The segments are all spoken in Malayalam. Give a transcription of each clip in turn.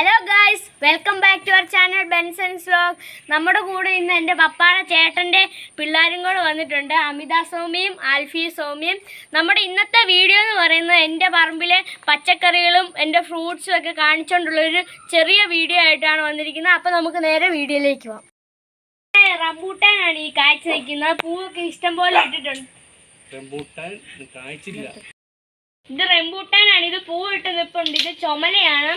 Hello guys, welcome back to our channel Benson's vlog. നമ്മുടെ കൂടെ ഇന്ന് എൻ്റെ പപ്പായുടെ ചേട്ടൻ്റെ പിള്ളേരും കൂടെ വന്നിട്ടുണ്ട്. അമിത സൗമ്യയും ആൽഫി സൗമ്യയും. നമ്മുടെ ഇന്നത്തെ വീഡിയോ എന്ന് പറയുന്നത് എൻ്റെ പറമ്പിലെ പച്ചക്കറികളും എൻ്റെ ഫ്രൂട്ട്സും ഒക്കെ കാണിച്ചുകൊണ്ടുള്ളൊരു ചെറിയ വീഡിയോ ആയിട്ടാണ് വന്നിരിക്കുന്നത്. അപ്പോൾ നമുക്ക് നേരെ വീഡിയോയിലേക്ക് പോകാം. റംബൂട്ടാനാണ് ഈ കാഴ്ച നിൽക്കുന്നത്. പൂവൊക്കെ ഇഷ്ടം പോലെ ഇട്ടിട്ടുണ്ട്. ഇത് റംബൂട്ടാനാണ്. ഇത് പൂ ഇട്ട് നിൽപ്പുണ്ട്. ഇത് ചുമലയാണ്.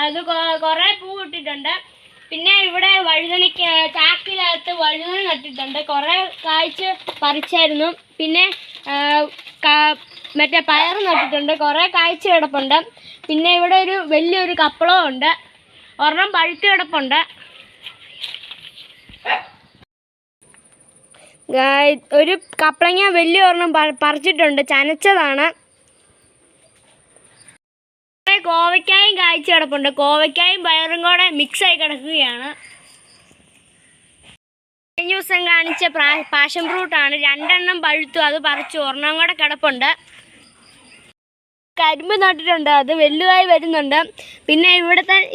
ഇത് കുറേ പൂ ഇട്ടിട്ടുണ്ട്. പിന്നെ ഇവിടെ വഴുതനയ്ക്ക് ചാക്കിനകത്ത് വഴുതന നട്ടിട്ടുണ്ട്. കുറേ കായ്ച്ച് പറിച്ചായിരുന്നു. പിന്നെ മറ്റേ പയർ നട്ടിട്ടുണ്ട്. കുറേ കായ്ച്ച് കിടപ്പുണ്ട്. പിന്നെ ഇവിടെ ഒരു വലിയൊരു കപ്പളവും ഉണ്ട്. ഒരെണ്ണം പഴുത്ത് കിടപ്പുണ്ട്. ഒരു കപ്പളങ്ങ വലിയ ഒരെണ്ണം പറിച്ചിട്ടുണ്ട്. ചനച്ചതാണ്. കോവയ്ക്കായും കായ്ച്ച് കിടപ്പുണ്ട്. കോവയ്ക്കായും പയറും കൂടെ മിക്സായി കിടക്കുകയാണ്. കഴിഞ്ഞ ദിവസം കാണിച്ച പാഷൻ ഫ്രൂട്ടാണ്. 2 എണ്ണം പഴുത്തു. അത് പറിച്ചു. ഒരെണ്ണം കൂടെ കിടപ്പുണ്ട്. കരിമ്പ് നട്ടിട്ടുണ്ട്. അത് വലുതായി വരുന്നുണ്ട്. പിന്നെ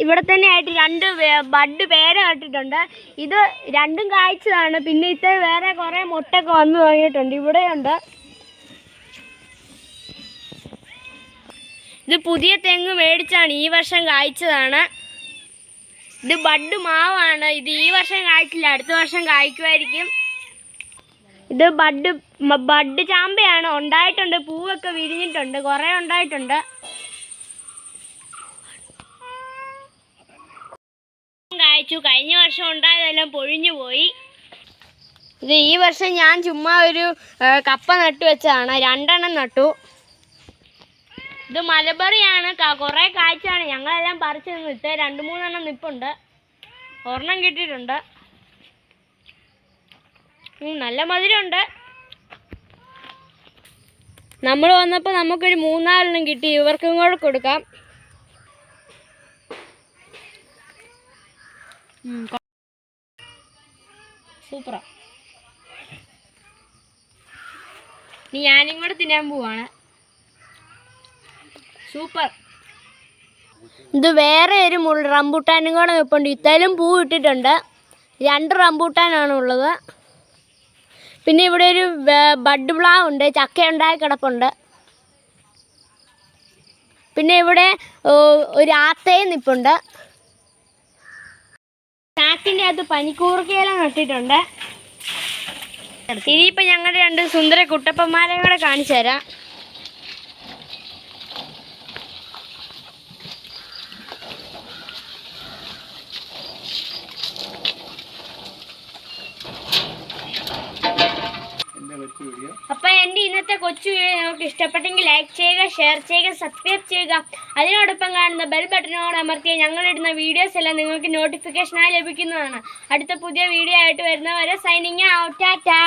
ഇവിടെ തന്നെ ആയിട്ട് 2 ബഡ് പേര നട്ടിട്ടുണ്ട്. ഇത് രണ്ടും കായ്ച്ചതാണ്. പിന്നെ വേറെ കുറേ മുട്ടൊക്കെ വന്നു തുടങ്ങിയിട്ടുണ്ട്. ഇവിടെയുണ്ട്. ഇത് പുതിയ തെങ്ങ് മേടിച്ചാണ്. ഈ വർഷം കായ്ച്ചതാണ്. ഇത് ബഡ് മാവാണ്. ഇത് ഈ വർഷം കായ്ച്ചില്ല. അടുത്ത വർഷം കായ്ക്കുമായിരിക്കും. ഇത് ബഡ് ചാമ്പയാണ്. ഉണ്ടായിട്ടുണ്ട്. പൂവൊക്കെ വിരിഞ്ഞിട്ടുണ്ട്. കുറേ ഉണ്ടായിട്ടുണ്ട്. കായ്ച്ചു. കഴിഞ്ഞ വർഷം ഉണ്ടായതെല്ലാം പൊഴിഞ്ഞു പോയി. ഇത് ഈ വർഷം ഞാൻ ചുമ്മാ ഒരു കപ്പ നട്ടു വെച്ചതാണ്. 2 എണ്ണം നട്ടു. ഇത് മലബറിയാണ്. കുറേ കാഴ്ചയാണ്. ഞങ്ങളെല്ലാം പറിച്ച് നിന്നിട്ട് 2-3 എണ്ണം നിൽപ്പുണ്ട്. ഒരെണ്ണം കിട്ടിയിട്ടുണ്ട്. നല്ല മധുരമുണ്ട്. നമ്മൾ വന്നപ്പോൾ നമുക്കൊരു 3-4 എണ്ണം കിട്ടി. ഇവർക്കും കൂടെ കൊടുക്കാം. സൂപ്പറാ. ഇനി ഞാനും കൂടെ തിന്നാൻ പോവാണ്. സൂപ്പർ. ഇത് വേറെ ഒരു റംബൂട്ടാനും കൂടെ നിൽപ്പുണ്ട്. ഇത്തലും പൂ ഇട്ടിട്ടുണ്ട്. 2 റംബൂട്ടാനാണ് ഉള്ളത്. പിന്നെ ഇവിടെ ഒരു ബഡ് പ്ലാവ് ഉണ്ട്. ചക്ക ഉണ്ടായി കിടപ്പുണ്ട്. പിന്നെ ഇവിടെ ഒരു ആത്തയും നിൽപ്പുണ്ട്. ചാക്കിൻ്റെ അകത്ത് പനിക്കൂർക്കയില നട്ടിട്ടുണ്ട്. ഇനിയിപ്പോൾ ഞങ്ങളുടെ 2 സുന്ദര കുട്ടപ്പന്മാരെ കൂടെ കാണിച്ചു തരാം. അപ്പോൾ എൻ്റെ ഇന്നത്തെ കൊച്ചു വീഡിയോ നിങ്ങൾക്ക് ഇഷ്ടപ്പെട്ടെങ്കിൽ ലൈക്ക് ചെയ്യുക, ഷെയർ ചെയ്യുക, സബ്സ്ക്രൈബ് ചെയ്യുക. അതിനോടൊപ്പം കാണുന്ന ബെൽ ബട്ടനോട് അമർത്തിയാൽ ഞങ്ങളിടുന്ന വീഡിയോസ് എല്ലാം നിങ്ങൾക്ക് നോട്ടിഫിക്കേഷനായി ലഭിക്കുന്നതാണ്. അടുത്ത പുതിയ വീഡിയോ ആയിട്ട് വരുന്നവരെ സൈനിങ് ഔട്ട്. ടാറ്റാ.